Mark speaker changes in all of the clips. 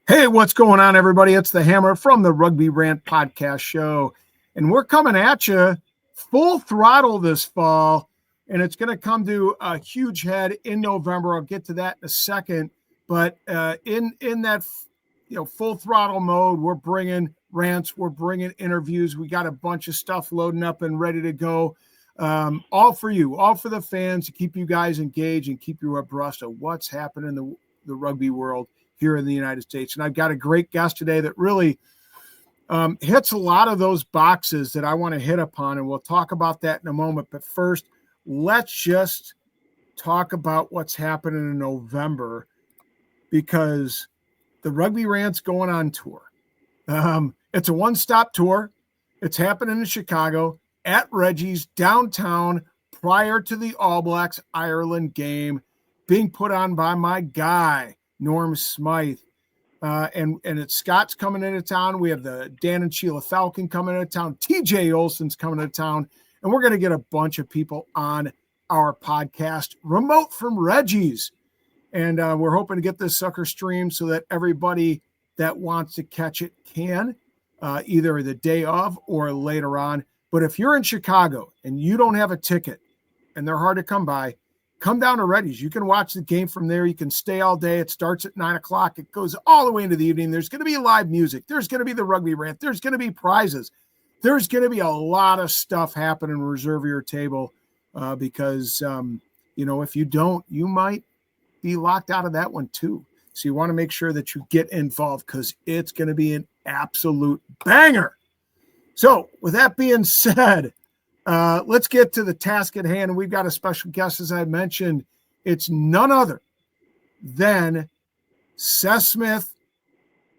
Speaker 1: Hey, what's going on, everybody? It's the Hammer from the Rugby Rant podcast show. And we're coming at you full throttle this fall. And it's going to come to a huge head in November. I'll get to that in a second. But in that full throttle mode, we're bringing rants, we're bringing interviews. We got a bunch of stuff loading up and ready to go. All for you, all for the fans, to keep you guys engaged and keep you abreast of what's happening in the rugby world here in the United States. And I've got a great guest today that really hits a lot of those boxes that I want to hit upon, and we'll talk about that in a moment. But first, let's just talk about what's happening in November, because the Rugby Rant's going on tour. It's a one-stop tour. It's happening in Chicago at Reggie's downtown prior to the All Blacks Ireland game, being put on by my guy, Norm Smythe. And it's Scott's coming into town. We have the Dan and Sheila Falcon coming into town. TJ Olson's coming into town. And we're going to get a bunch of people on our podcast remote from Reggie's. And we're hoping to get this sucker streamed so that everybody that wants to catch it can, either the day of or later on. But if you're in Chicago and you don't have a ticket and they're hard to come by, come down to Reggie's. You can watch the game from there. You can stay all day. It starts at 9:00. It goes all the way into the evening. There's going to be live music. There's going to be the Rugby Rant. There's going to be prizes. There's going to be a lot of stuff happening. Reserve your table because, if you don't, you might be locked out of that one too. So you want to make sure that you get involved because it's going to be an absolute banger. So with that being said, let's get to the task at hand. We've got a special guest, as I mentioned. It's none other than Seth Smith,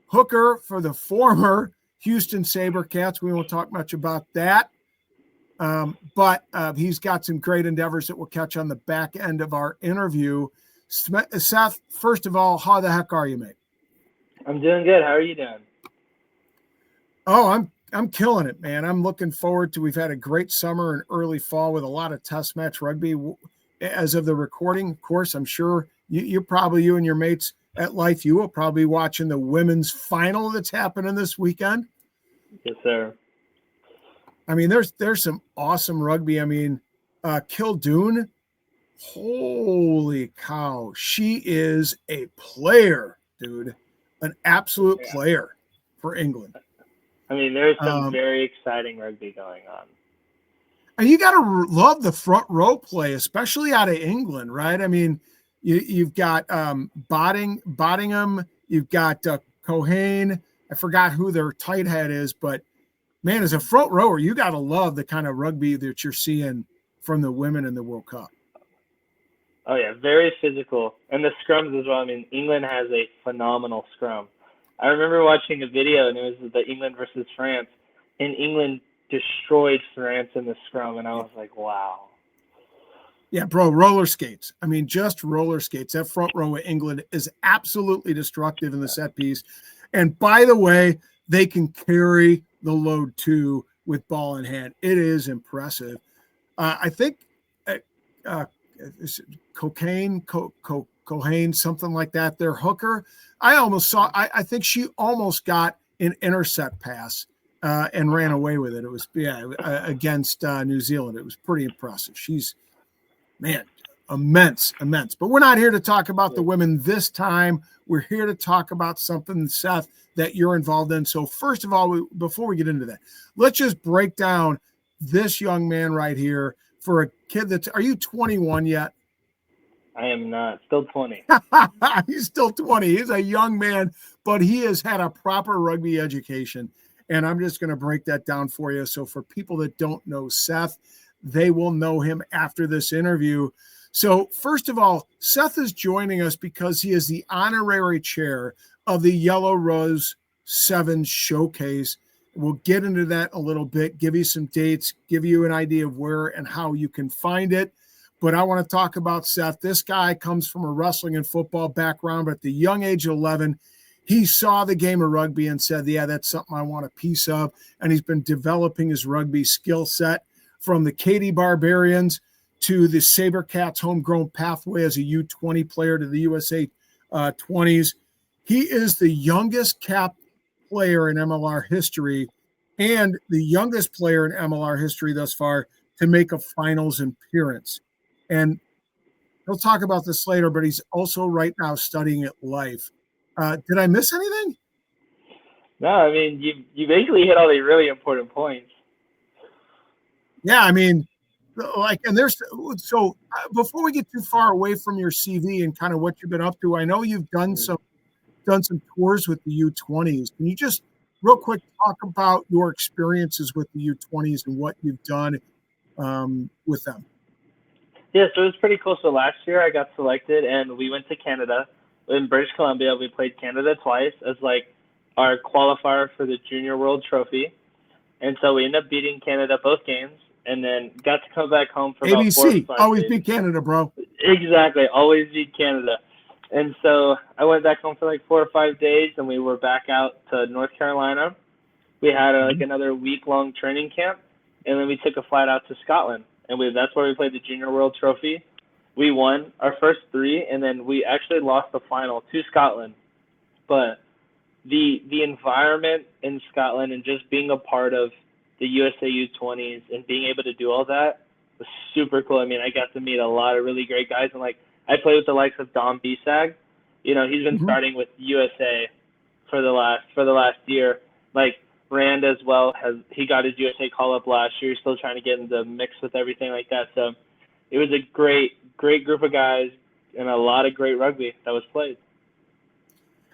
Speaker 1: hooker for the former Houston SaberCats. We won't talk much about that, but he's got some great endeavors that we'll catch on the back end of our interview. Seth, first of all, how the heck are you, mate?
Speaker 2: I'm doing good. How are you doing?
Speaker 1: Oh, I'm killing it, man. I'm looking forward to, we've had a great summer and early fall with a lot of test match rugby. As of the recording, of course, I'm sure you and your mates at Life, you will probably be watching the women's final that's happening this weekend.
Speaker 2: Yes, sir.
Speaker 1: I mean, there's some awesome rugby. I mean, Kildoon, holy cow. She is a player, dude, an absolute player for England.
Speaker 2: I mean, there's some very exciting rugby going on.
Speaker 1: And you got to love the front row play, especially out of England, right? I mean, you've got Bottingham, you've got Cohane. I forgot who their tight head is, but man, as a front rower, you got to love the kind of rugby that you're seeing from the women in the World Cup.
Speaker 2: Oh, yeah, very physical. And the scrums as well. I mean, England has a phenomenal scrum. I remember watching a video, and it was the England versus France, and England destroyed France in the scrum, and I was like, wow.
Speaker 1: Yeah, bro, roller skates. I mean, just roller skates. That front row of England is absolutely destructive in the set piece. And by the way, they can carry the load too with ball in hand. It is impressive. I think Cohane, something like that, their hooker. I think she almost got an intercept pass and ran away with it. It was, against New Zealand. It was pretty impressive. She's, man, immense. But we're not here to talk about the women this time. We're here to talk about something, Seth, that you're involved in. So first of all, before we get into that, let's just break down this young man right here for a kid are you 21 yet?
Speaker 2: I am not. Still 20.
Speaker 1: He's still 20. He's a young man, but he has had a proper rugby education. And I'm just going to break that down for you. So for people that don't know Seth, they will know him after this interview. So first of all, Seth is joining us because he is the honorary chair of the Yellow Rose Sevens Showcase. We'll get into that a little bit, give you some dates, give you an idea of where and how you can find it. But I want to talk about Seth. This guy comes from a wrestling and football background, but at the young age of 11, he saw the game of rugby and said, yeah, that's something I want a piece of. And he's been developing his rugby skill set from the Katy Barbarians to the SaberCats homegrown pathway as a U20 player to the USA 20s. He is the youngest capped player in MLR history and the youngest player in MLR history thus far to make a finals appearance. And he'll talk about this later, but he's also right now studying at Life. Did I miss anything?
Speaker 2: No, I mean you basically hit all the really important points.
Speaker 1: Yeah, I mean, like, and there's so before we get too far away from your CV and kind of what you've been up to, I know you've done some tours with the U20s. Can you just real quick talk about your experiences with the U20s and what you've done with them?
Speaker 2: Yeah, so it was pretty cool. So last year I got selected, and we went to Canada. In British Columbia, we played Canada twice as like our qualifier for the Junior World Trophy, and so we ended up beating Canada both games, and then got to come back home for about 4 or
Speaker 1: ABC
Speaker 2: 5
Speaker 1: always
Speaker 2: days.
Speaker 1: beat Canada, bro.
Speaker 2: Exactly, always beat Canada. And so I went back home for like 4 or 5 days, and we were back out to North Carolina. We had like another week-long training camp, and then we took a flight out to Scotland, and that's where we played the Junior World Trophy. We won our first 3, and then we actually lost the final to Scotland. But the environment in Scotland and just being a part of the USA U20s and being able to do all that was super cool. I mean, I got to meet a lot of really great guys, and like I played with the likes of Dom Bisag. You know, he's been starting with USA for the last year. Like Rand as well, he got his USA call up last year. He's still trying to get in the mix with everything like that. So it was a great group of guys and a lot of great rugby that was played.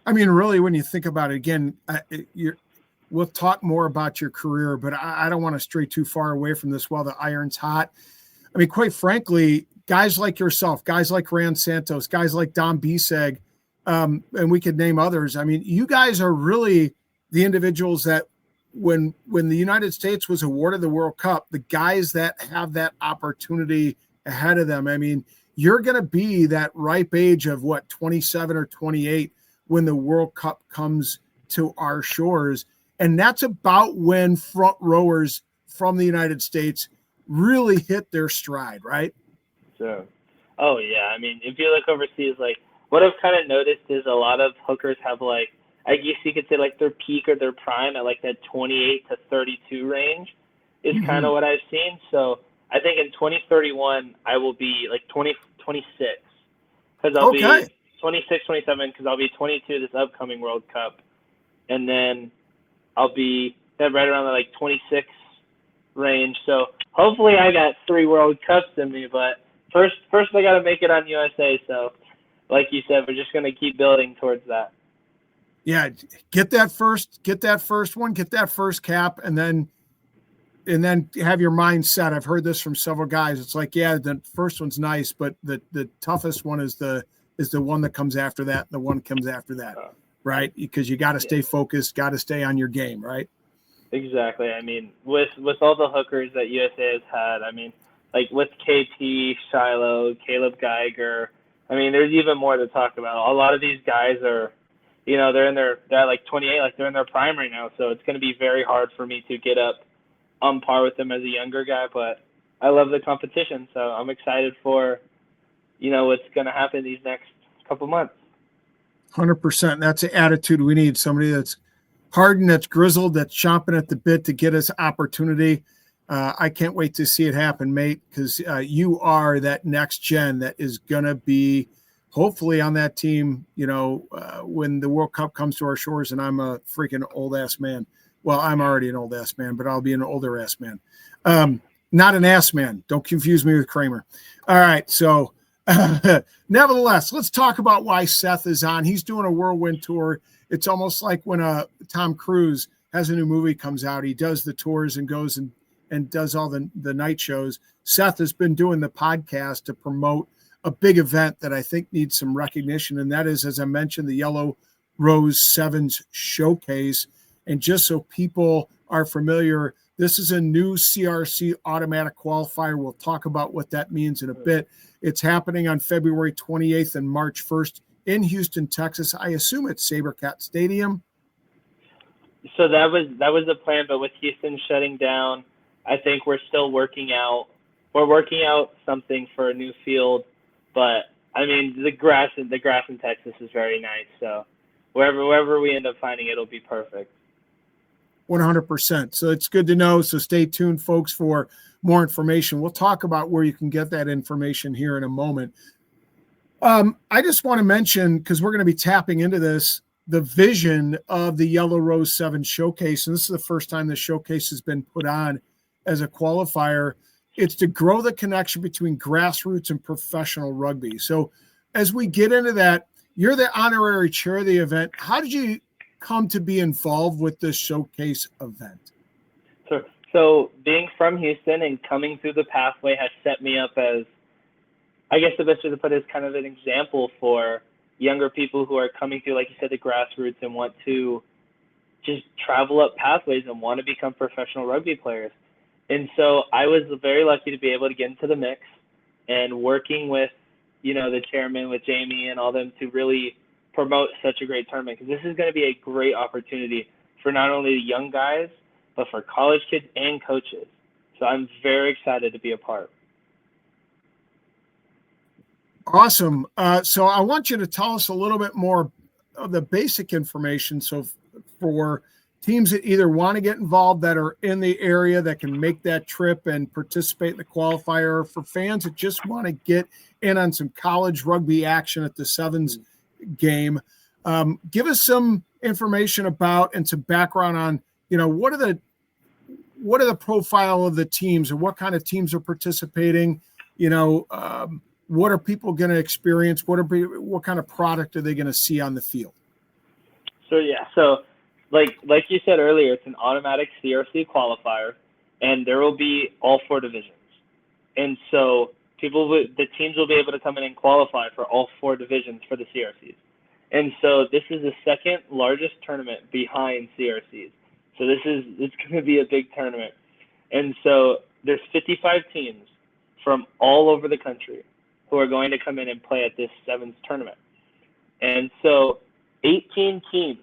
Speaker 1: I mean, really, when you think about it, again, we'll talk more about your career, but I don't want to stray too far away from this while the iron's hot. I mean, quite frankly, guys like yourself, guys like Rand Santos, guys like Dom Bisag, and we could name others. I mean, you guys are really the individuals that when the United States was awarded the World Cup, the guys that have that opportunity ahead of them. I mean, you're going to be that ripe age of 27 or 28 when the World Cup comes to our shores. And that's about when front rowers from the United States really hit their stride, right?
Speaker 2: So, oh yeah. I mean, if you look overseas, like what I've kind of noticed is a lot of hookers have like, I guess you could say like their peak or their prime at like that 28 to 32 range is kind of what I've seen. So I think in 2031, I will be like 26 because I'll be 26, 27 because I'll be 22 this upcoming World Cup. And then I'll be right around the like 26 range. So hopefully I got 3 World Cups in me, but first I got to make it on USA. So like you said, we're just going to keep building towards that.
Speaker 1: Yeah, get that first one, get that first cap, and then have your mind set. I've heard this from several guys. It's like, yeah, the first one's nice, but the toughest one is the one that comes after that. The one comes after that, right? Because you got to stay focused, got to stay on your game, right?
Speaker 2: Exactly. I mean, with all the hookers that USA has had, I mean, like with KP, Shiloh, Caleb Geiger, I mean, there's even more to talk about. A lot of these guys are, you know, they're like 28, like they're in their prime right now. So it's going to be very hard for me to get up on par with them as a younger guy. But I love the competition, so I'm excited for, you know, what's going to happen these next couple months.
Speaker 1: 100%. That's the attitude we need. Somebody that's hardened, that's grizzled, that's chomping at the bit to get us opportunity. I can't wait to see it happen, mate, because you are that next gen that is going to be hopefully on that team, you know, when the World Cup comes to our shores and I'm a freaking old-ass man. Well, I'm already an old-ass man, but I'll be an older-ass man. Not an ass man. Don't confuse me with Kramer. All right, so nevertheless, let's talk about why Seth is on. He's doing a whirlwind tour. It's almost like when Tom Cruise has a new movie comes out, he does the tours and goes and does all the night shows. Seth has been doing the podcast to promote a big event that I think needs some recognition, and that is, as I mentioned, the Yellow Rose Sevens Showcase. And just so people are familiar, this is a new CRC automatic qualifier. We'll talk about what that means in a bit. It's happening on February 28th and March 1st in Houston, Texas. I assume it's SaberCat Stadium.
Speaker 2: So that was the plan, but with Houston shutting down, I think we're still working out something for a new field. But I mean, the grass in Texas is very nice, so wherever we end up finding it, it'll be perfect.
Speaker 1: 100%. So it's good to know. So stay tuned, folks, for more information. We'll talk about where you can get that information here in a moment. I just want to mention, because we're going to be tapping into this, the vision of the Yellow Rose 7 Showcase. And this is the first time the showcase has been put on as a qualifier. It's to grow the connection between grassroots and professional rugby. So as we get into that, you're the honorary chair of the event. How did you come to be involved with this showcase event?
Speaker 2: So being from Houston and coming through the pathway has set me up as, I guess the best way to put it is kind of an example for younger people who are coming through, like you said, the grassroots and want to just travel up pathways and want to become professional rugby players. And so I was very lucky to be able to get into the mix and working with, the chairman, with Jamie and all them to really promote such a great tournament, because this is going to be a great opportunity for not only the young guys, but for college kids and coaches. So I'm very excited to be a part.
Speaker 1: Awesome. So I want you to tell us a little bit more of the basic information. So for teams that either want to get involved, that are in the area, that can make that trip and participate in the qualifier, for fans that just want to get in on some college rugby action at the Sevens game, give us some information about and some background on, what are the profile of the teams, or what kind of teams are participating? What are people going to experience? What kind of product are they going to see on the field?
Speaker 2: So like you said earlier, it's an automatic CRC qualifier, and there will be all 4 divisions. And so the teams will be able to come in and qualify for all 4 divisions for the CRCs. And so this is the second largest tournament behind CRCs. So it's going to be a big tournament. And so there's 55 teams from all over the country who are going to come in and play at this Sevens tournament. And so 18 teams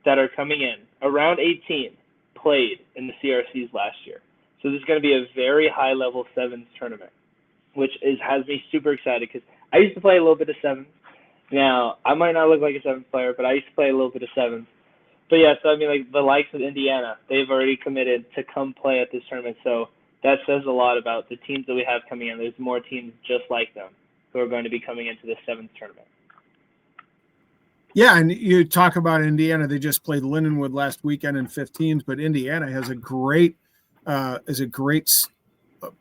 Speaker 2: that are coming in, around 18, played in the CRCs last year. So this is going to be a very high-level Sevens tournament, which has me super excited, because I used to play a little bit of Sevens. Now, I might not look like a Sevens player, but I used to play a little bit of Sevens. But yeah, so I mean, like the likes of Indiana, they've already committed to come play at this tournament. So that says a lot about the teams that we have coming in. There's more teams just like them who are going to be coming into the Sevens tournament.
Speaker 1: Yeah, and you talk about Indiana. They just played Lindenwood last weekend in 15s, but Indiana has a great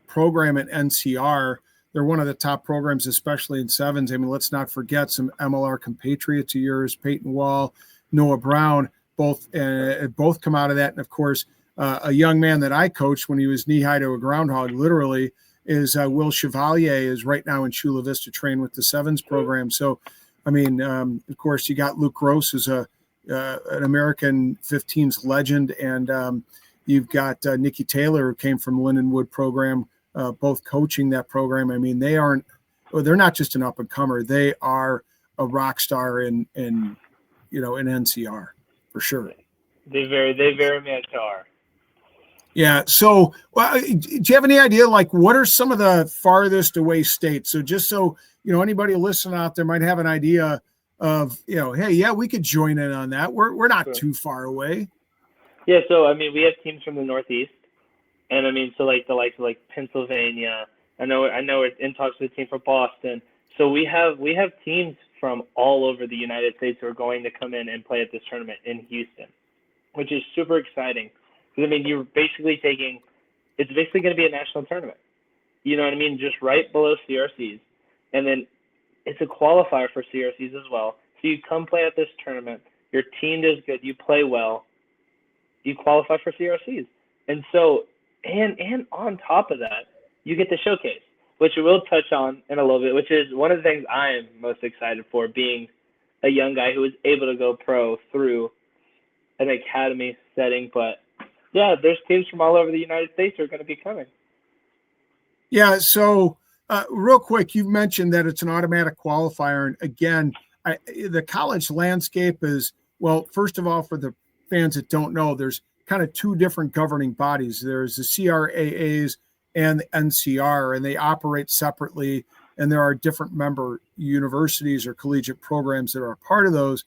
Speaker 1: program at NCR. They're one of the top programs, especially in Sevens. I mean, let's not forget some MLR compatriots of yours, Peyton Wall, Noah Brown, both come out of that. And of course, a young man that I coached when he was knee-high to a groundhog, literally, is Will Chevalier, is right now in Chula Vista training with the Sevens program. So, I mean, of course, you got Luke Gross, who's an American 15s legend, and you've got Nikki Taylor, who came from Lindenwood program, both coaching that program. I mean, they're not just an up-and-comer. They are a rock star in NCR, for sure.
Speaker 2: They very much are.
Speaker 1: Yeah. So, do you have any idea, like, what are some of the farthest away states? So just so, anybody listening out there might have an idea of, hey, yeah, we could join in on that. We're not too far away.
Speaker 2: Yeah. So, I mean, we have teams from the Northeast, and I mean, so like the likes of like Pennsylvania. I know we're in talks with a team from Boston. So we have teams from all over the United States who are going to come in and play at this tournament in Houston, which is super exciting. Because, I mean, it's basically going to be a national tournament. You know what I mean? Just right below CRCs. And then it's a qualifier for CRCs as well. So you come play at this tournament, your team does good, you play well, you qualify for CRCs. And so, and on top of that, you get the showcase, which we'll touch on in a little bit, which is one of the things I am most excited for, being a young guy who was able to go pro through an academy setting. But yeah, there's teams from all over the United States who are going to be coming.
Speaker 1: Yeah. So real quick, you've mentioned that it's an automatic qualifier. And again, the college landscape is, well, first of all, for the fans that don't know, there's kind of 2 different governing bodies. There's the CRAAs and the NCR, and they operate separately. And there are different member universities or collegiate programs that are a part of those.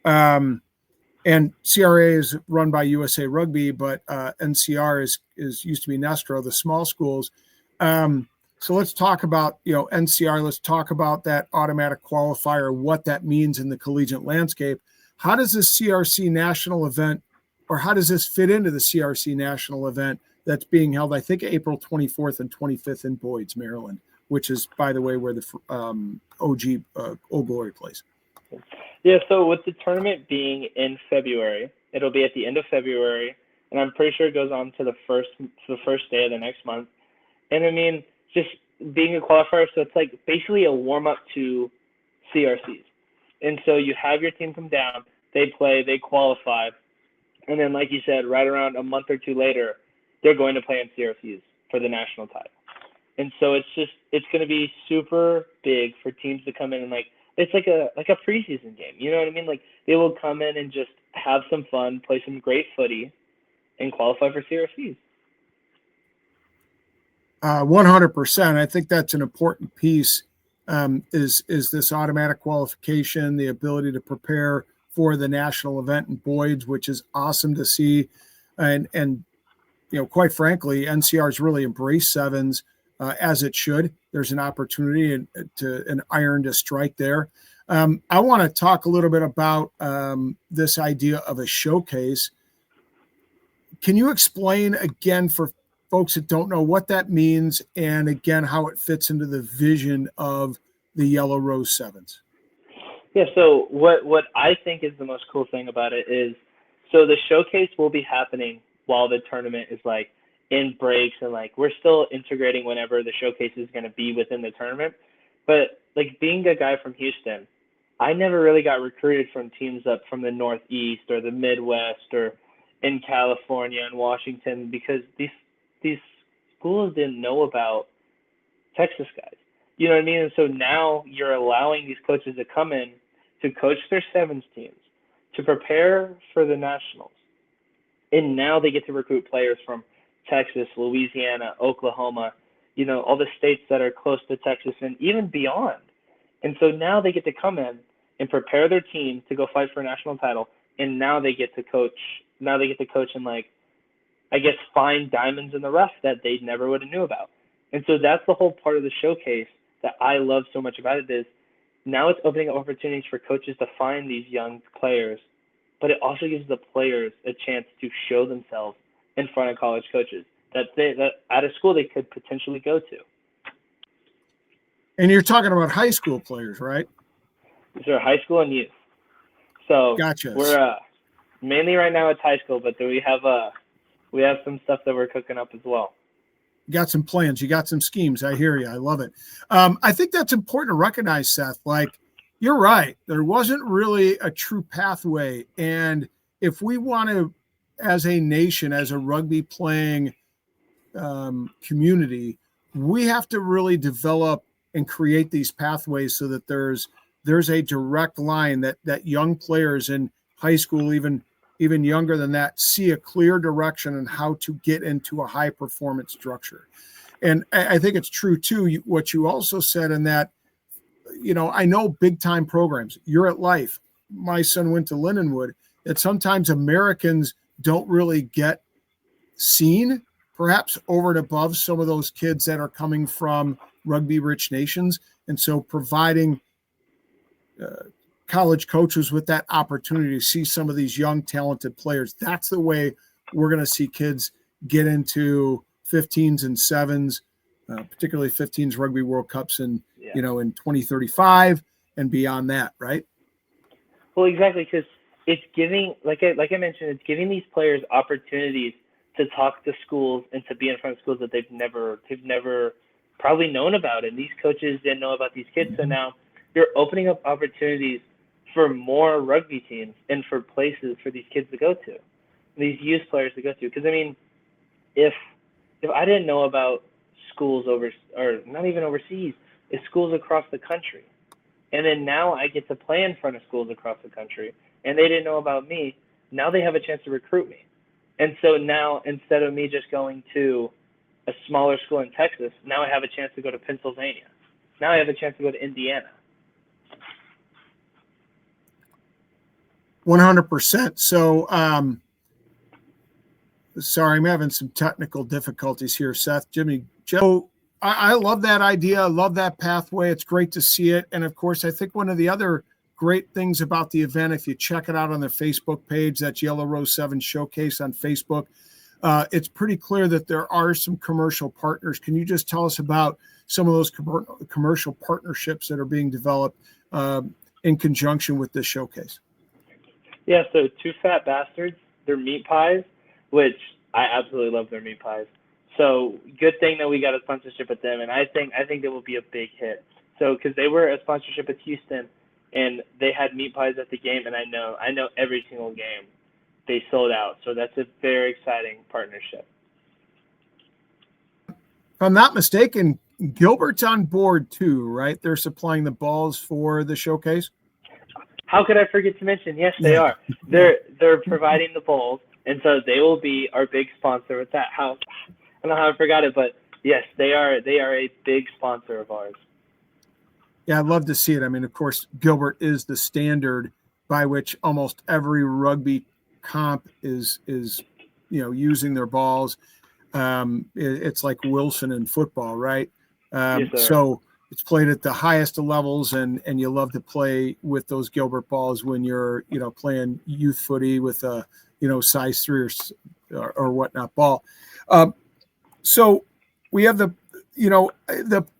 Speaker 1: And CRA is run by USA Rugby, but NCR is used to be Nestro, the small schools. So let's talk about, NCR. Let's talk about that automatic qualifier, what that means in the collegiate landscape. How does this CRC national event, or how does this fit into the CRC national event that's being held, I think, April 24th and 25th in Boyd's, Maryland, which is, by the way, where the Old Glory plays.
Speaker 2: Yeah, so with the tournament being in February, it'll be at the end of February, and I'm pretty sure it goes on to the first day of the next month. And I mean, just being a qualifier, so it's like basically a warm up to CRCs. And so you have your team come down, they play, they qualify, and then like you said, right around a month or two later, they're going to play in CRCs for the national title. And so it's going to be super big for teams to come in and it's like a preseason game. You know what I mean? Like they will come in and just have some fun, play some great footy, and qualify for CRCs.
Speaker 1: 100%. I think that's an important piece. Is this automatic qualification, the ability to prepare for the national event in Boyd's, which is awesome to see, and quite frankly, NCR's really embraced sevens as it should. There's an opportunity an iron to strike there. I want to talk a little bit about this idea of a showcase. Can you explain again for folks that don't know what that means, and again, how it fits into the vision of the Yellow Rose Sevens?
Speaker 2: Yeah, so what I think is the most cool thing about it is, so the showcase will be happening while the tournament is in breaks, and we're still integrating whenever the showcase is going to be within the tournament. But being a guy from Houston, I never really got recruited from teams up from the Northeast or the Midwest or in California and Washington, because these schools didn't know about Texas guys. You know what I mean? And so now you're allowing these coaches to come in to coach their sevens teams, to prepare for the nationals. And now they get to recruit players from Texas, Louisiana, Oklahoma, all the states that are close to Texas and even beyond. And so now they get to come in and prepare their team to go fight for a national title. And now they get to coach. Now they get to coach and find diamonds in the rough that they never would have knew about. And so that's the whole part of the showcase that I love so much about it, is now it's opening up opportunities for coaches to find these young players, but it also gives the players a chance to show themselves in front of college coaches that at a school they could potentially go to.
Speaker 1: And you're talking about high school players, right?
Speaker 2: These are high school and youth. So
Speaker 1: gotcha.
Speaker 2: We're mainly right now it's high school, but we have some stuff that we're cooking up as well.
Speaker 1: You got some plans, you got some schemes. I hear you. I love it. I think that's important to recognize, Seth. You're right. There wasn't really a true pathway. And if we want to, as a nation, as a rugby playing community, we have to really develop and create these pathways so that there's a direct line that young players in high school, even younger than that, see a clear direction on how to get into a high performance structure. And I think it's true too, what you also said in that, I know big time programs, you're at Life. My son went to Lindenwood, that sometimes Americans don't really get seen, perhaps over and above some of those kids that are coming from rugby rich nations. And so providing college coaches with that opportunity to see some of these young, talented players, that's the way we're going to see kids get into 15s and 7s, particularly 15s Rugby World Cups in 2035 and beyond that, right?
Speaker 2: Well, exactly, because it's giving, like I mentioned, it's giving these players opportunities to talk to schools and to be in front of schools that they've never probably known about, and these coaches didn't know about these kids. So now you're opening up opportunities for more rugby teams and for places for these kids to go to, these youth players to go to. Because I mean, if I didn't know about schools or not even overseas, it's schools across the country, and then now I get to play in front of schools across the country, and they didn't know about me. Now they have a chance to recruit me. And so now, instead of me just going to a smaller school in Texas, now I have a chance to go to Pennsylvania. Now I have a chance to go to Indiana.
Speaker 1: 100%. So, sorry, I'm having some technical difficulties here, Seth. Jimmy, Joe, I love that idea. I love that pathway. It's great to see it. And of course, I think one of the other great things about the event, if you check it out on their Facebook page, that's Yellow Rose 7 Showcase on Facebook, it's pretty clear that there are some commercial partners. Can you just tell us about some of those commercial partnerships that are being developed in conjunction with this showcase?
Speaker 2: Yeah, so Two Fat Bastards, they're meat pies, which I absolutely love their meat pies. So good thing that we got a sponsorship with them, and I think it will be a big hit. So because they were a sponsorship with Houston, and they had meat pies at the game, and I know every single game they sold out. So that's a very exciting partnership.
Speaker 1: If I'm not mistaken, Gilbert's on board too, right? They're supplying the balls for the showcase.
Speaker 2: How could I forget to mention? Yes, they are. They're providing the bowls, and so they will be our big sponsor with that. I don't know how I forgot it, but yes, they are a big sponsor of ours.
Speaker 1: Yeah, I'd love to see it. I mean, of course, Gilbert is the standard by which almost every rugby comp is using their balls. It's like Wilson in football, right?
Speaker 2: Yes,
Speaker 1: so it's played at the highest of levels, and you love to play with those Gilbert balls when you're playing youth footy with a size 3 or whatnot ball. So we have the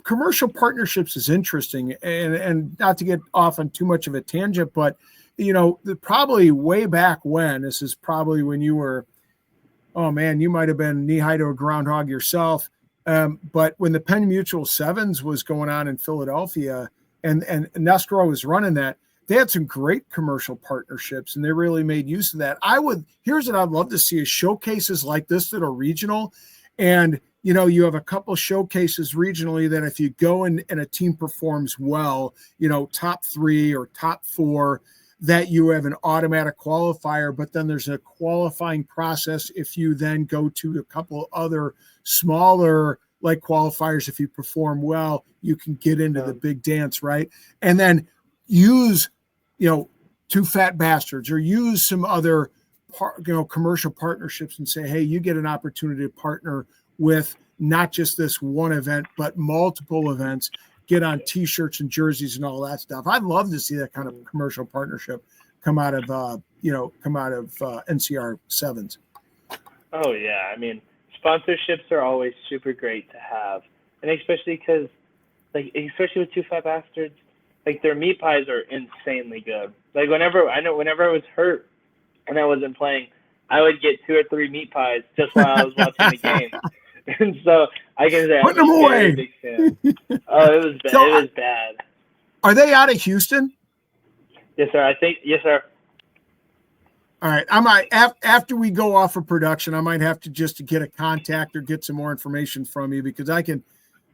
Speaker 1: commercial partnerships is interesting, and not to get off on too much of a tangent, but probably way back when, this is probably when you were, oh man, you might have been knee high to a groundhog yourself. But when the Penn Mutual Sevens was going on in Philadelphia, and Nestro was running that, they had some great commercial partnerships, and they really made use of that. Here's what I'd love to see is showcases like this that are regional. And, you have a couple showcases regionally that if you go and a team performs well, top 3 or top 4, that you have an automatic qualifier, but then there's a qualifying process. If you then go to a couple other smaller like qualifiers, if you perform well, you can get into the big dance, right? And then use, Two Fat Bastards or use some other, commercial partnerships and say, hey, you get an opportunity to partner with not just this one event, but multiple events. Get on T-shirts and jerseys and all that stuff. I'd love to see that kind of commercial partnership come out of NCR Sevens.
Speaker 2: Oh yeah, I mean, sponsorships are always super great to have, and especially because, especially with Two Fat Bastards, their meat pies are insanely good. Whenever I was hurt and I wasn't playing, I would get 2 or 3 meat pies just while I was watching the game. And so I can say I'm a very big fan. Oh, it was bad. So, it was bad.
Speaker 1: Are they out of Houston?
Speaker 2: Yes, sir. Yes, sir.
Speaker 1: All right. I might after we go off of production, I might have to just get a contact or get some more information from you, because the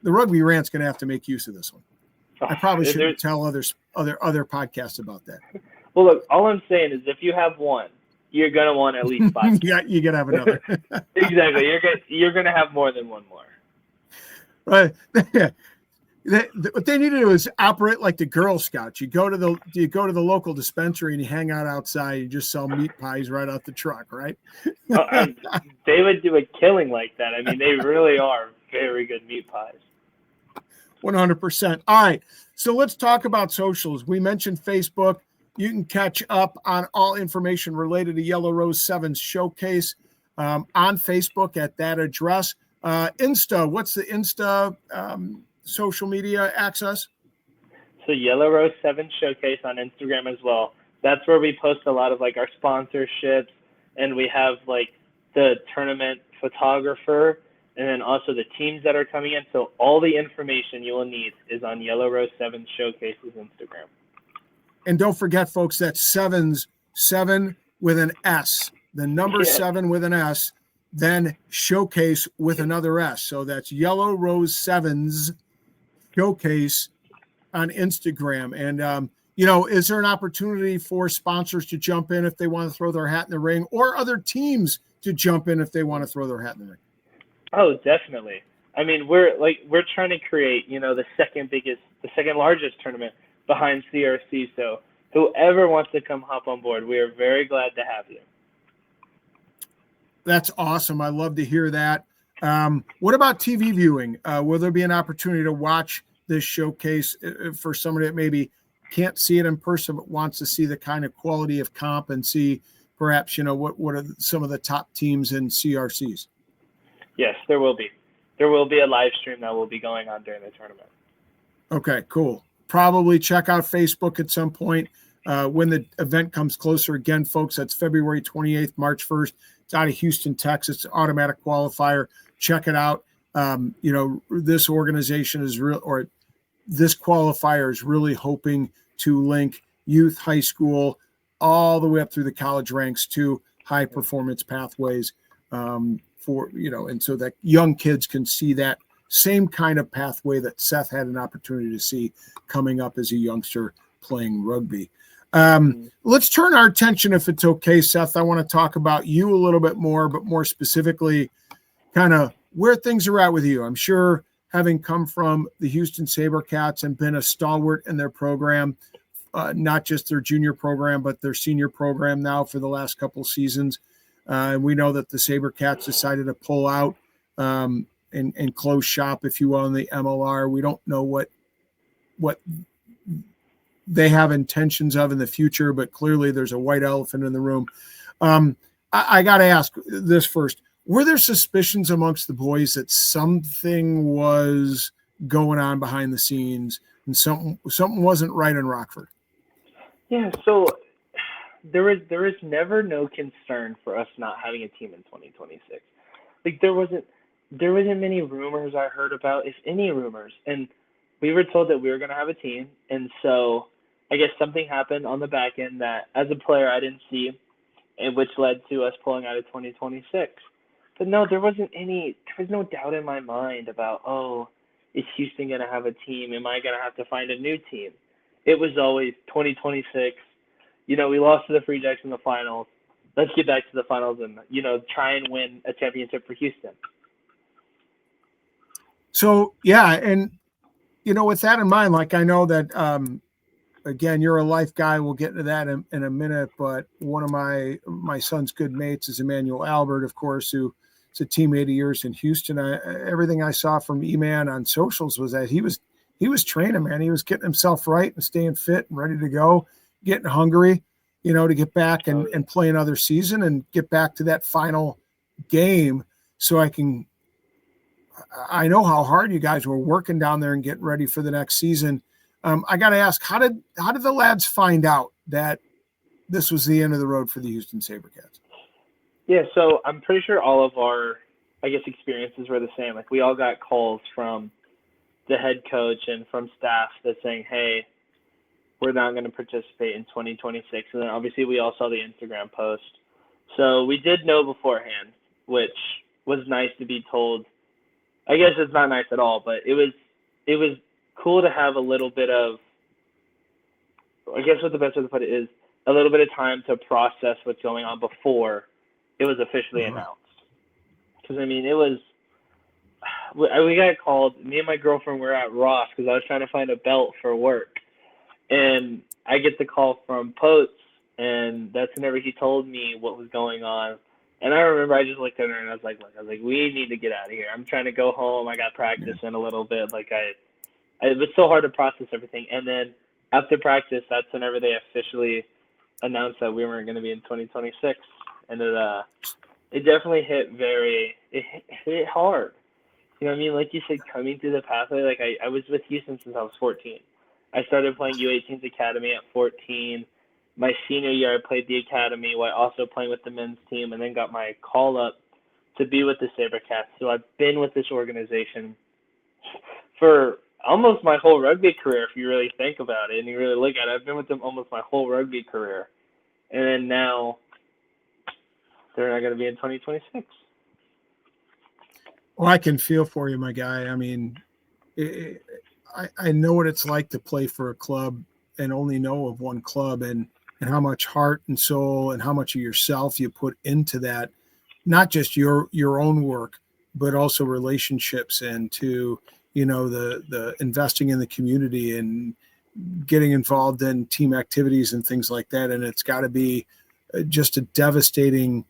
Speaker 1: Rugby Rant's going to have to make use of this one. I probably shouldn't tell other podcasts about that.
Speaker 2: Well, look, all I'm saying is if you have one, you're gonna want at least 5.
Speaker 1: You gotta have another.
Speaker 2: Exactly. You're gonna have more than one more.
Speaker 1: Right. What they need to do is operate like the Girl Scouts. You go to the local dispensary and you hang out outside. You just sell meat pies right out the truck, right?
Speaker 2: They would do a killing like that. I mean, they really are very good meat pies.
Speaker 1: 100%. All right. So let's talk about socials. We mentioned Facebook. You can catch up on all information related to Yellow Rose 7's showcase on Facebook at that address. Insta, what's the Insta social media access?
Speaker 2: So Yellow Rose 7 Showcase on Instagram as well. That's where we post a lot of our sponsorships, and we have the tournament photographer, and then also the teams that are coming in. So all the information you will need is on Yellow Rose 7 Showcase's Instagram. And
Speaker 1: don't forget, folks, that's 7 with an S, the number 7 with an S, then Showcase with another S. So that's Yellow Rose 7's Showcase on Instagram. And, is there an opportunity for sponsors to jump in if they want to throw their hat in the ring, or other teams to jump in if they want to throw their hat in the ring?
Speaker 2: Oh, definitely. I mean, we're trying to create, the second largest tournament behind CRC. So whoever wants to come hop on board, we are very glad to have you.
Speaker 1: That's awesome. I love to hear that. What about TV viewing? Will there be an opportunity to watch this showcase for somebody that maybe can't see it in person but wants to see the kind of quality of comp and see perhaps, what are some of the top teams in CRCs?
Speaker 2: Yes, there will be. There will be a live stream that will be going on during the tournament.
Speaker 1: Okay, cool. Probably check out Facebook at some point when the event comes closer. Again, folks, that's February 28th, March 1st. It's out of Houston, Texas. Automatic qualifier. Check it out. This organization is real, or this qualifier is really hoping to link youth, high school, all the way up through the college ranks to high performance pathways and so that young kids can see that same kind of pathway that Seth had an opportunity to see coming up as a youngster playing rugby. Let's turn our attention, if it's okay, Seth. I want to talk about you a little bit more, but more specifically, kind of where things are at with you. I'm sure, having come from the Houston SaberCats and been a stalwart in their program, not just their junior program, but their senior program now for the last couple of seasons. And we know that the SaberCats decided to pull out and close shop, if you will, in the MLR. We don't know what they have intentions of in the future, but clearly there's a white elephant in the room. I got to ask this first. Were there suspicions amongst the boys that something was going on behind the scenes and something wasn't right in Rockford?
Speaker 2: Yeah, so there was never no concern for us not having a team in 2026. Like there wasn't many rumors I heard about, if any rumors, and we were told that we were going to have a team, and so I guess something happened on the back end that as a player I didn't see, and which led to us pulling out of 2026. But no, there was no doubt in my mind about, is Houston going to have a team? Am I going to have to find a new team? It was always 2026. We lost to the Free Jacks in the finals. Let's get back to the finals and, try and win a championship for Houston.
Speaker 1: So, yeah, and, with that in mind, like I know that, again, you're a life guy. We'll get into that in a minute, but one of my son's good mates is Emmanuel Albert, of course, who is a teammate of yours in Houston. Everything I saw from E-Man on socials was that he was training, man. He was getting himself right and staying fit and ready to go, getting hungry, to get back and play another season and get back to that final game. So I know how hard you guys were working down there and getting ready for the next season. I got to ask, how did the lads find out that this was the end of the road for the Houston SaberCats?
Speaker 2: Yeah, so I'm pretty sure all of our, experiences were the same. Like we all got calls from the head coach and from staff that saying, hey, we're not going to participate in 2026. And then obviously we all saw the Instagram post. So we did know beforehand, which was nice to be told. I guess it's not nice at all, but it was cool to have a little bit of, I guess what the best way to put it is, a little bit of time to process what's going on before it was officially announced. Because, it was, we got called, me and my girlfriend were at Ross because I was trying to find a belt for work. And I get the call from Potes, and that's whenever he told me what was going on. And I remember I just looked at her and I was like, we need to get out of here. I'm trying to go home. I got practice in a little bit. It was so hard to process everything. And then after practice, that's whenever they officially announced that we weren't going to be in 2026. And it definitely hit hit hard. Like you said, coming through the pathway, I was with Houston since I was 14. I started playing U18's Academy at 14. My senior year, I played the Academy while also playing with the men's team, and then got my call up to be with the SaberCats. So I've been with this organization for almost my whole rugby career, if you really think about it and you really look at it. I've been with them almost my whole rugby career. And then now they're not going to be in 2026.
Speaker 1: Well, I can feel for you, my guy. I know what it's like to play for a club and only know of one club, and how much heart and soul and how much of yourself you put into that, not just your own work, but also relationships and to, the investing in the community and getting involved in team activities and things like that. And it's got to be just a devastating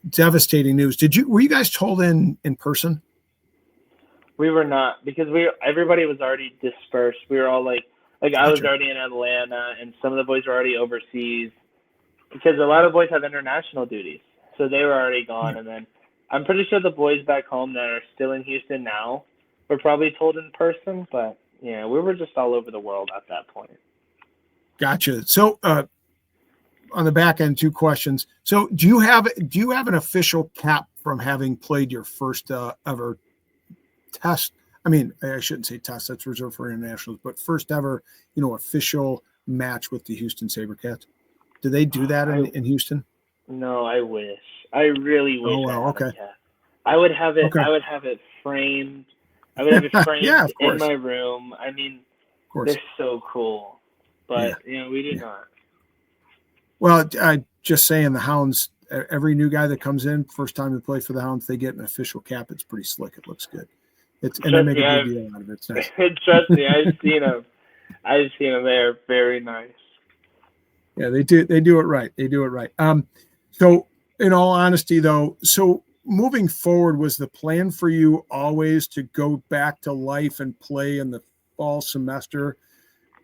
Speaker 1: news. Were you guys told in person?
Speaker 2: We were not, because everybody was already dispersed. We were all like I was already in Atlanta, and some of the boys were already overseas, because a lot of boys have international duties, so they were already gone. And then I'm pretty sure the boys back home that are still in Houston now were probably told in person, but yeah, we were just all over the world at that point.
Speaker 1: Gotcha. So on the back end, 2 questions. So do you have an official cap from having played your first ever test? I mean, I shouldn't say test, that's reserved for internationals, but first ever, official match with the Houston SaberCats. Do they do that in Houston?
Speaker 2: No, I wish. I really wish.
Speaker 1: Oh, wow. Okay.
Speaker 2: I would have it.
Speaker 1: Okay.
Speaker 2: I would have it framed. I would have it framed
Speaker 1: yeah, of course.
Speaker 2: in my room. I mean, they're so cool, but we do not.
Speaker 1: Well, just saying, the Hounds. Every new guy that comes in, first time to play for the Hounds, they get an official cap. It's pretty slick. It looks good. And they make a big deal out of it. It's nice.
Speaker 2: Trust me, I've seen them. They're very nice.
Speaker 1: Yeah, they do it right. They do it right. So in all honesty though, so moving forward, was the plan for you always to go back to life and play in the fall semester,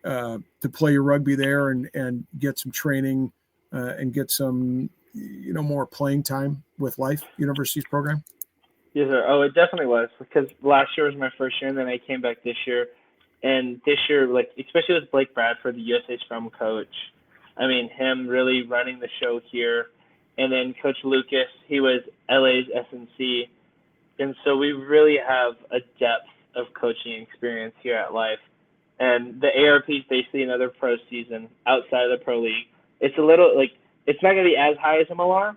Speaker 1: to play your rugby there and get some training, and get some, more playing time with Life University's program?
Speaker 2: Yes, sir. Oh, it definitely was, because last year was my first year, and then I came back this year. And this year, especially with Blake Bradford, the USA Scrum coach, I mean, him really running the show here. And then Coach Lucas, he was LA's SNC. And so we really have a depth of coaching experience here at Life. And the ARP is basically another pro season outside of the pro league. It's a little, it's not going to be as high as MLR,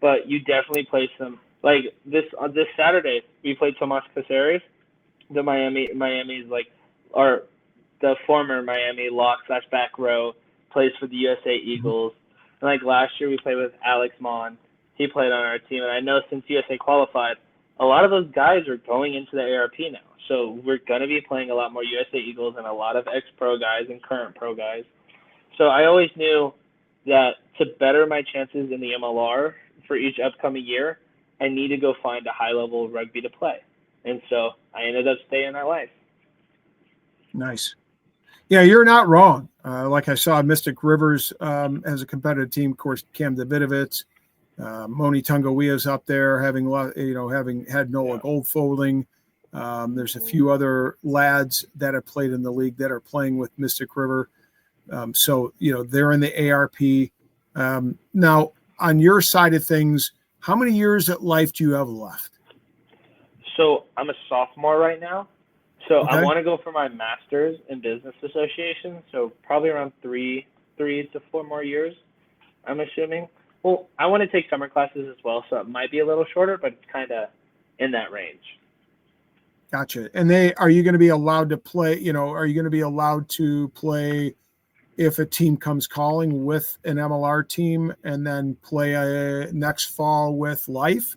Speaker 2: but you definitely play some. This Saturday, we played Tomas Caceres, the Miami's or the former Miami lock/back row, plays for the USA Eagles. And last year, we played with Alex Mon. He played on our team, and I know since USA qualified, a lot of those guys are going into the ARP now. So we're going to be playing a lot more USA Eagles and a lot of ex-pro guys and current pro guys. So I always knew that to better my chances in the MLR for each upcoming year, I need to go find a high level of rugby to play. And so I ended up staying at Life.
Speaker 1: Nice. Yeah, you're not wrong. Like I saw Mystic Rivers as a competitive team, of course, Cam Davidovitz, Moni Tungawia's up there, having had Nola Goldfolding. There's a few other lads that have played in the league that are playing with Mystic River. So they're in the ARP. Now, on your side of things, how many years at Life do you have left?
Speaker 2: So I'm a sophomore right now. So
Speaker 1: Okay.
Speaker 2: I want to go for my master's in business association. So probably around 3 to 4 more years, I'm assuming. Well, I want to take summer classes as well, so it might be a little shorter, but it's kind of in that range.
Speaker 1: Gotcha. And are you going to be allowed to play, are you going to be allowed to play if a team comes calling with an MLR team and then play next fall with Life?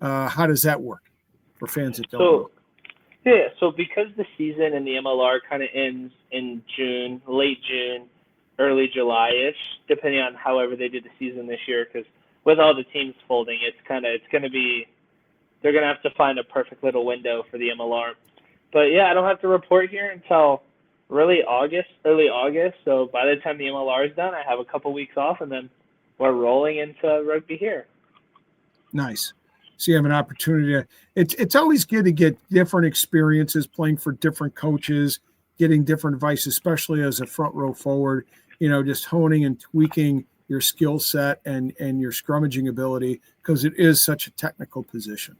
Speaker 1: How does that work for fans that don't know?
Speaker 2: Yeah, so because the season in the MLR kind of ends in June, late June, early July-ish, depending on however they did the season this year, because with all the teams folding, they're going to have to find a perfect little window for the MLR. But yeah, I don't have to report here until really early August. So by the time the MLR is done, I have a couple weeks off, and then we're rolling into rugby here.
Speaker 1: Nice. So you have an opportunity to, it's always good to get different experiences playing for different coaches, getting different advice, especially as a front row forward, just honing and tweaking your skill set and your scrummaging ability, because it is such a technical position.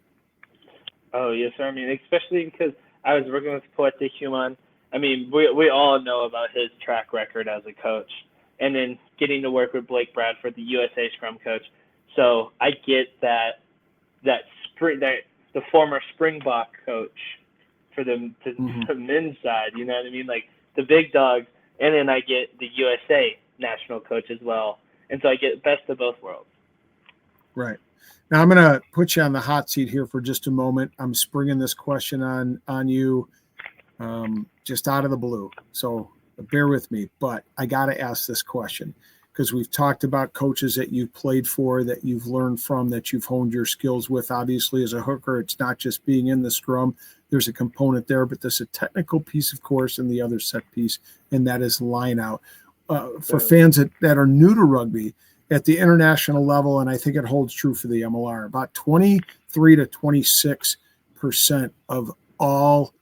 Speaker 2: Oh, yes, sir. I mean, especially because I was working with Poete Human. I mean, we all know about his track record as a coach. And then getting to work with Blake Bradford, the USA Scrum coach. So I get the former Springbok coach for the men's side, you know what I mean? The big dogs. And then I get the USA national coach as well. And so I get best of both worlds.
Speaker 1: Right. Now I'm going to put you on the hot seat here for just a moment. I'm springing this question on you just out of the blue. So bear with me, but I got to ask this question because we've talked about coaches that you've played for, that you've learned from, that you've honed your skills with. Obviously, as a hooker, it's not just being in the scrum. There's a component there, but there's a technical piece, of course, and the other set piece, and that is line out. For fans that are new to rugby at the international level, and I think it holds true for the MLR, about 23 to 26% of all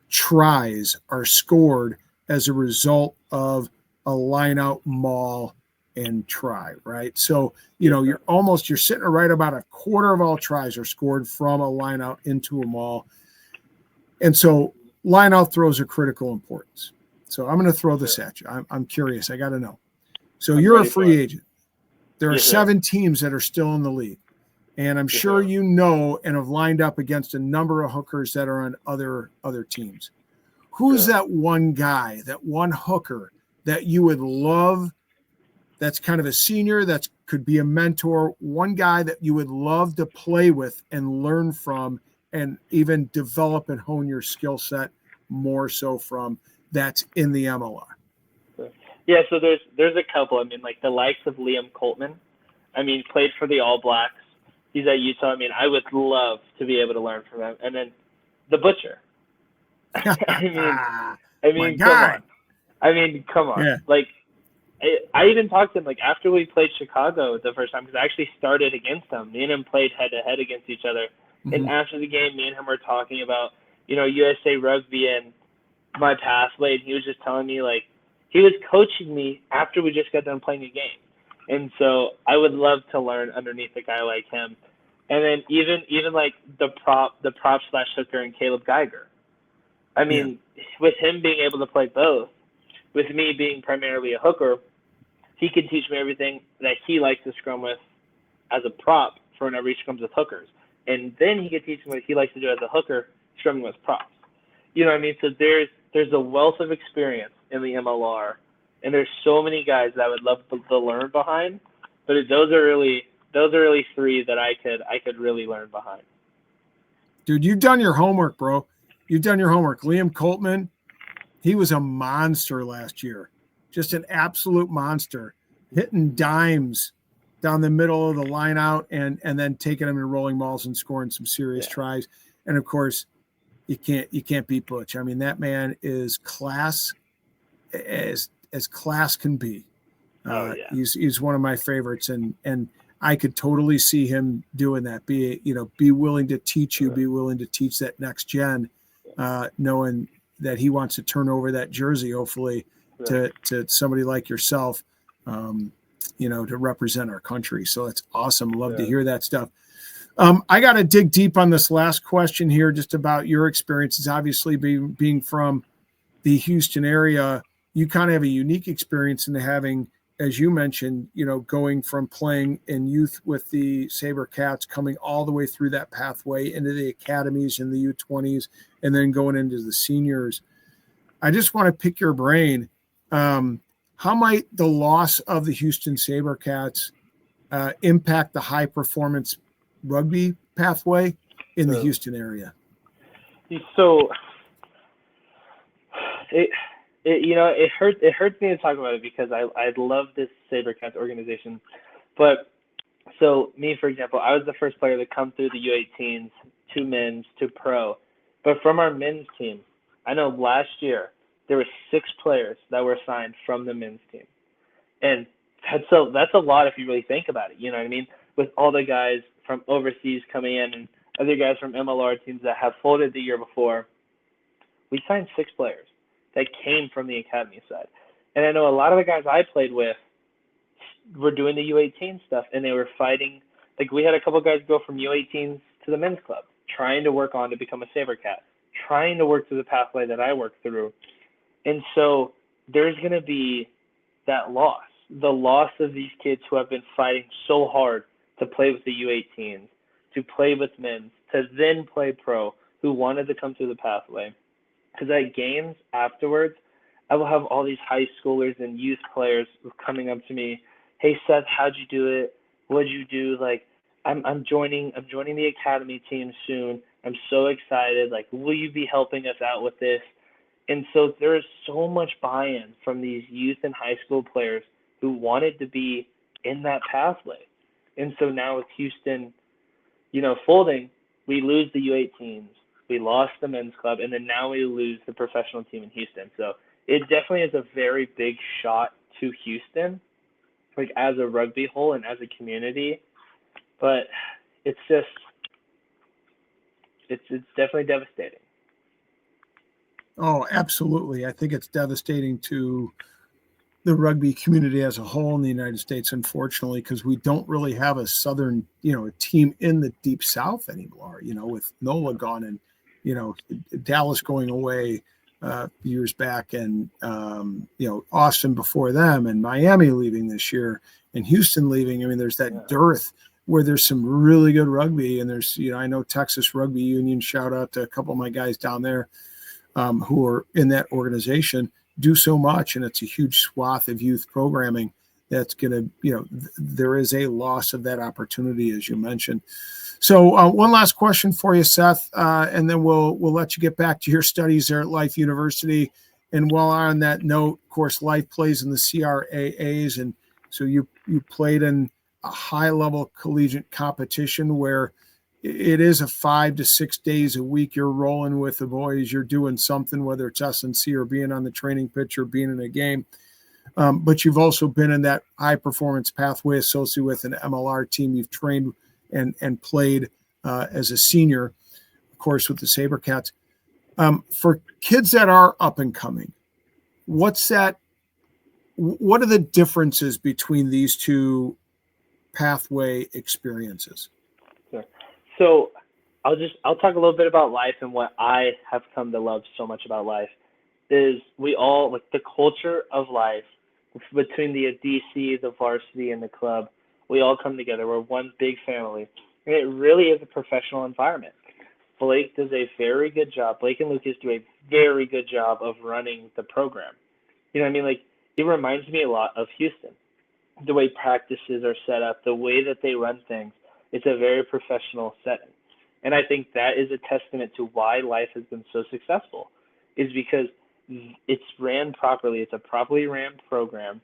Speaker 1: tries are scored as a result of a line out, maul, and try, right? So, you're sitting right about a quarter of all tries are scored from a line out into a maul. And so line out throws are critical importance. So I'm going to throw this at you. I'm curious. I got to know. So you're a free agent. There are 7 teams that are still in the league. And I'm sure you know and have lined up against a number of hookers that are on other teams. Who's that one guy, that one hooker that you would love, that's kind of a senior, that could be a mentor, one guy that you would love to play with and learn from and even develop and hone your skill set more so from, that's in the MLR?
Speaker 2: Yeah, so there's a couple. I mean, like the likes of Liam Coltman. I mean, played for the All Blacks. He's at Utah. I mean, I would love to be able to learn from him. And then the Butcher. I mean, come on. Yeah. Like, I even talked to him, like, after we played Chicago the first time, because I actually started against him. Me and him played head-to-head against each other. Mm-hmm. And after the game, me and him were talking about, USA Rugby and my pathway. And he was just telling me, like, he was coaching me after we just got done playing a game. And so I would love to learn underneath a guy like him. And then even like the prop / hooker and Caleb Geiger. I mean, with him being able to play both, with me being primarily a hooker, he can teach me everything that he likes to scrum with as a prop for whenever he scrums with hookers. And then he can teach me what he likes to do as a hooker, scrumming with props. You know what I mean? So there's a wealth of experience in the MLR, and there's so many guys that I would love to learn behind. But those are really 3 that I could really learn behind.
Speaker 1: Dude, you've done your homework, bro. You've done your homework. Liam Coltman, he was a monster last year. Just an absolute monster. Hitting dimes down the middle of the line out and then taking them and rolling balls and scoring some serious tries. And of course, you can't beat Butch. I mean, that man is class as class can be. He's one of my favorites, and I could totally see him doing that. Be willing to teach you, be willing to teach that next gen, knowing that he wants to turn over that jersey, hopefully, to somebody like yourself, to represent our country. So that's awesome. Love to hear that stuff. I got to dig deep on this last question here, just about your experiences. Obviously, being from the Houston area, you kind of have a unique experience in having, as you mentioned, going from playing in youth with the SaberCats, coming all the way through that pathway into the academies and the U20s, and then going into the seniors. I just want to pick your brain. How might the loss of the Houston SaberCats impact the high performance rugby pathway in the Houston area?
Speaker 2: So it hurts me to talk about it because I love this SaberCats organization. But so me, for example, I was the first player to come through the U18s to men's to pro. But from our men's team, I know last year there were 6 players that were signed from the men's team. And that's a lot if you really think about it. You know what I mean? With all the guys from overseas coming in and other guys from MLR teams that have folded the year before, we signed 6 players that came from the academy side. And I know a lot of the guys I played with were doing the U18 stuff, and they were fighting. Like, we had a couple guys go from U18s to the men's club, trying to work on to become a SaberCat, trying to work through the pathway that I worked through. And so there's going to be that loss, the loss of these kids who have been fighting so hard to play with the U18s, to play with men, to then play pro, who wanted to come through the pathway. Because at games afterwards, I will have all these high schoolers and youth players coming up to me, "Hey Seth, how'd you do it? What'd you do? Like, I'm joining the academy team soon. I'm so excited. Like, will you be helping us out with this?" And so there is so much buy-in from these youth and high school players who wanted to be in that pathway. And so now with Houston, folding, we lose the U18s, we lost the men's club, and then now we lose the professional team in Houston. So it definitely is a very big shot to Houston, like as a rugby whole and as a community. But it's just, it's definitely devastating.
Speaker 1: Oh, absolutely. I think it's devastating to the rugby community as a whole in the United States, unfortunately, because we don't really have a Southern, a team in the Deep South anymore, with NOLA gone and, Dallas going away years back and, Austin before them and Miami leaving this year and Houston leaving. I mean, there's that dearth where there's some really good rugby. And there's, I know Texas Rugby Union, shout out to a couple of my guys down there who are in that organization, do so much, and it's a huge swath of youth programming that's going to, there is a loss of that opportunity, as you mentioned. So one last question for you, Seth, and then we'll let you get back to your studies there at Life University. And while on that note, of course, Life plays in the CRAAs, and so you played in a high-level collegiate competition where it is a 5 to 6 days a week. You're rolling with the boys. You're doing something, whether it's S&C or being on the training pitch or being in a game. But you've also been in that high performance pathway associated with an MLR team. You've trained and played as a senior, of course, with the Sabercats. For kids that are up and coming, what are the differences between these two pathway experiences?
Speaker 2: So I'll talk a little bit about Life, and what I have come to love so much about Life is we all, like, the culture of Life between the DC, the varsity, and the club. We all come together. We're one big family, and it really is a professional environment. Blake does a very good job. Blake and Lucas do a very good job of running the program. You know what I mean? Like, it reminds me a lot of Houston. The way practices are set up, the way that they run things. It's a very professional setting. And I think that is a testament to why Life has been so successful, is because it's ran properly. It's a properly ran program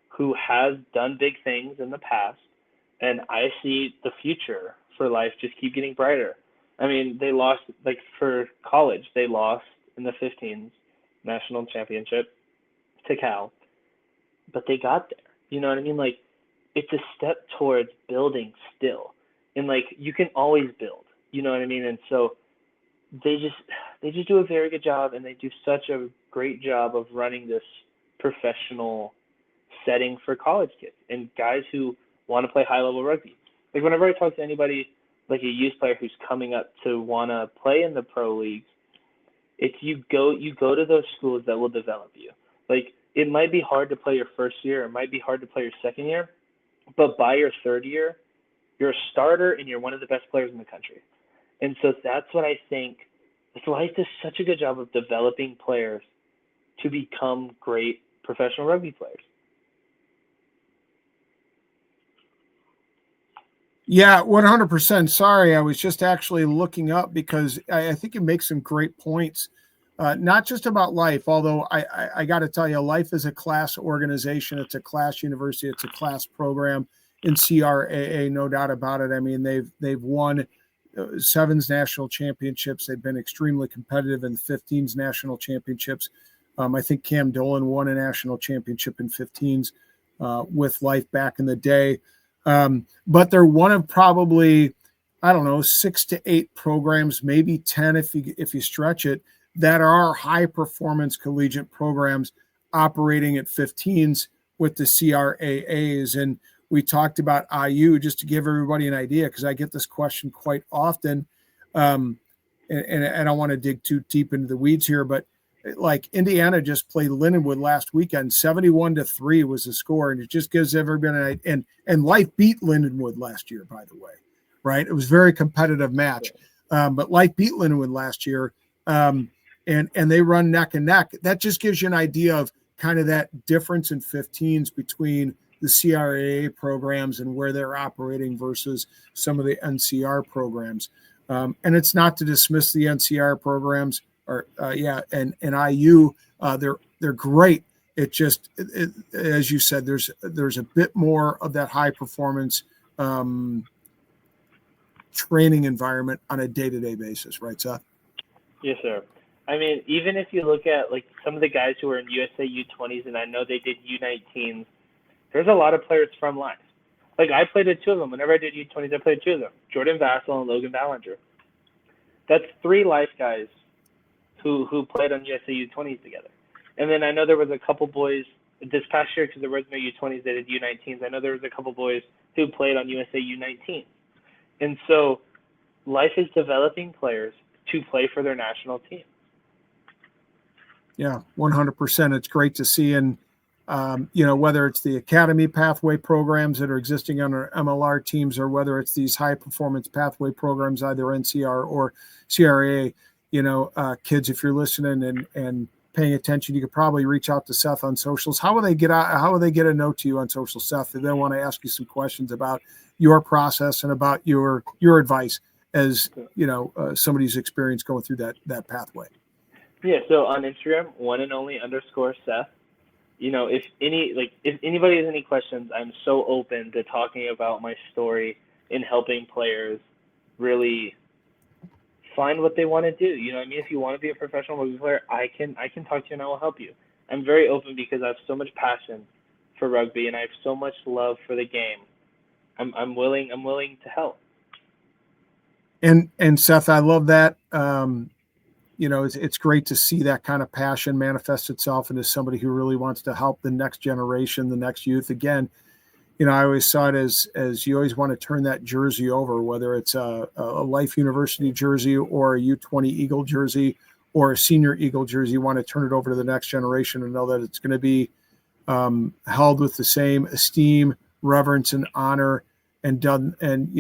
Speaker 2: who has done big things in the past. And I see the future for Life just keep getting brighter. I mean, they lost, like, for college, they lost in the 15s national championship to Cal, but they got there. You know what I mean? Like, it's a step towards building still. And, like, you can always build, you know what I mean? And so they just do a very good job, and they do such a great job of running this professional setting for college kids and guys who want to play high-level rugby. Like, whenever I talk to anybody, like a youth player who's coming up to want to play in the pro leagues, it's you go to those schools that will develop you. Like, it might be hard to play your first year, it might be hard to play your second year, but by your third year, you're a starter and you're one of the best players in the country. And so that's what I think. Life does such a good job of developing players to become great professional rugby players.
Speaker 1: Yeah, 100%. Sorry, I was just actually looking up because I think it makes some great points, not just about Life, although I got to tell you, Life is a class organization. It's a class university. It's a class program in CRAA, no doubt about it. I mean, they've won sevens national championships. They've been extremely competitive in the 15s national championships. I think Cam Dolan won a national championship in 15s with Life back in the day. But they're one of probably, 6 to 8 programs, maybe 10 if you stretch it, that are high performance collegiate programs operating at 15s with the CRAAs. And we talked about IU just to give everybody an idea, because I get this question quite often. And I don't want to dig too deep into the weeds here, but like Indiana just played Lindenwood last weekend, 71-3 was the score. And it just gives everybody an idea. And Life beat Lindenwood last year, by the way, right? It was a very competitive match. But Life beat Lindenwood last year. And they run neck and neck. That just gives you an idea of kind of that difference in 15s between the CRAA programs and where they're operating versus some of the NCR programs. And it's not to dismiss the NCR programs and IU. They're great. It just, as you said, there's a bit more of that high performance training environment on a day-to-day basis, right, Seth?
Speaker 2: Yes, sir. I mean, even if you look at like some of the guys who are in USA U20s, and I know they did U19s, there's a lot of players from Life. Like I played with two of them. Whenever I did U20s, I played with two of them, Jordan Vassell and Logan Ballinger. That's three Life guys who played on USA U20s together. And then I know there was a couple boys this past year, because there was no U20s, they did U19s. I know there was a couple boys who played on USA U19. And so Life is developing players to play for their national team.
Speaker 1: Yeah, 100%. It's great to see. And, whether it's the academy pathway programs that are existing on our MLR teams, or whether it's these high performance pathway programs, either NCR or CRA, kids, if you're listening and paying attention, you could probably reach out to Seth on socials. How will they get a note to you on social, Seth, if they want to ask you some questions about your process and about your advice as, somebody's experience going through that pathway?
Speaker 2: Yeah, so on Instagram, _Seth. If anybody has any questions, I'm so open to talking about my story and helping players really find what they want to do. You know what I mean? If you want to be a professional rugby player, I can talk to you and I will help you. I'm very open because I have so much passion for rugby and I have so much love for the game. I'm willing to help.
Speaker 1: And Seth, I love that. It's great to see that kind of passion manifest itself into somebody who really wants to help the next generation, the next youth. Again, I always saw it as you always want to turn that jersey over, whether it's a Life University jersey or a U20 Eagle jersey or a senior Eagle jersey. You want to turn it over to the next generation and know that it's going to be held with the same esteem, reverence, and honor, and done, and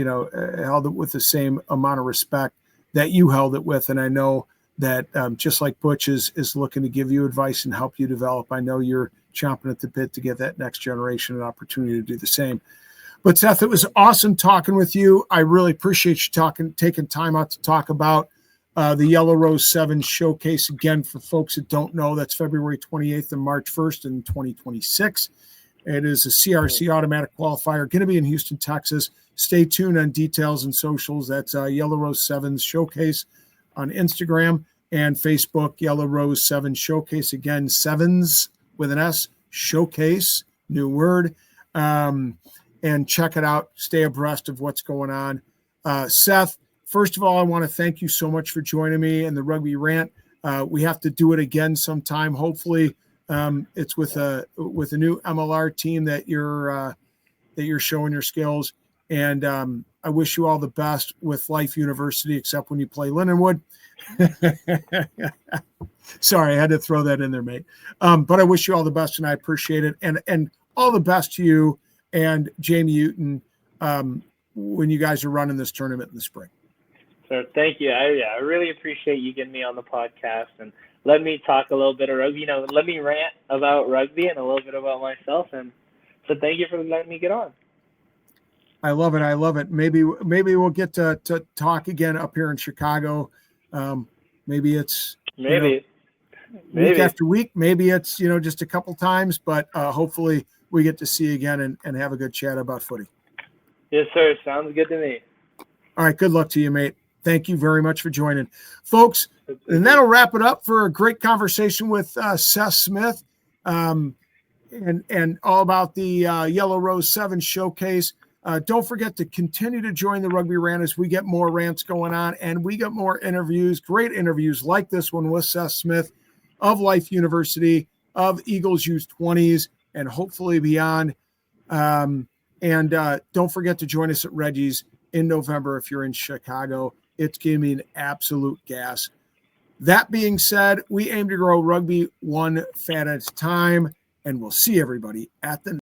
Speaker 1: held with the same amount of respect that you held it with. And I know that just like Butch is looking to give you advice and help you develop, I know you're chomping at the bit to give that next generation an opportunity to do the same. But Seth, it was awesome talking with you. I really appreciate you taking time out to talk about the Yellow Rose 7 showcase. Again, for folks that don't know, that's February 28th and March 1st in 2026. It is a CRC automatic qualifier, going to be in Houston, Texas. Stay tuned on details and socials. That's Yellow Rose 7's showcase on Instagram and Facebook, Yellow Rose 7 showcase. Again, 7s with an S, showcase, new word. And check it out. Stay abreast of what's going on. Seth, first of all, I want to thank you so much for joining me in the Rugby Rant. We have to do it again sometime. Hopefully, it's with a new MLR team that you're showing your skills. And I wish you all the best with Life University, except when you play Lindenwood. Sorry, I had to throw that in there, mate. But I wish you all the best, and I appreciate it. And all the best to you and Jamie Uton when you guys are running this tournament in the spring.
Speaker 2: So thank you. I really appreciate you getting me on the podcast and let me talk a little bit of rugby. Let me rant about rugby and a little bit about myself. And so thank you for letting me get on.
Speaker 1: I love it. I love it. Maybe we'll get to talk again up here in Chicago. Maybe it's
Speaker 2: maybe
Speaker 1: week after week. Maybe it's just a couple times, but hopefully we get to see you again and have a good chat about footy.
Speaker 2: Yes, sir. Sounds good to me.
Speaker 1: All right. Good luck to you, mate. Thank you very much for joining, folks. And that'll wrap it up for a great conversation with Seth Smith and all about the Yellow Rose 7 showcase. Don't forget to continue to join the Rugby Rant as we get more rants going on and we get more interviews, great interviews like this one with Seth Smith of Life University, of Eagles U20s, and hopefully beyond. And don't forget to join us at Reggie's in November if you're in Chicago. It's going to be an absolute gas. That being said, we aim to grow rugby one fan at a time, and we'll see everybody at the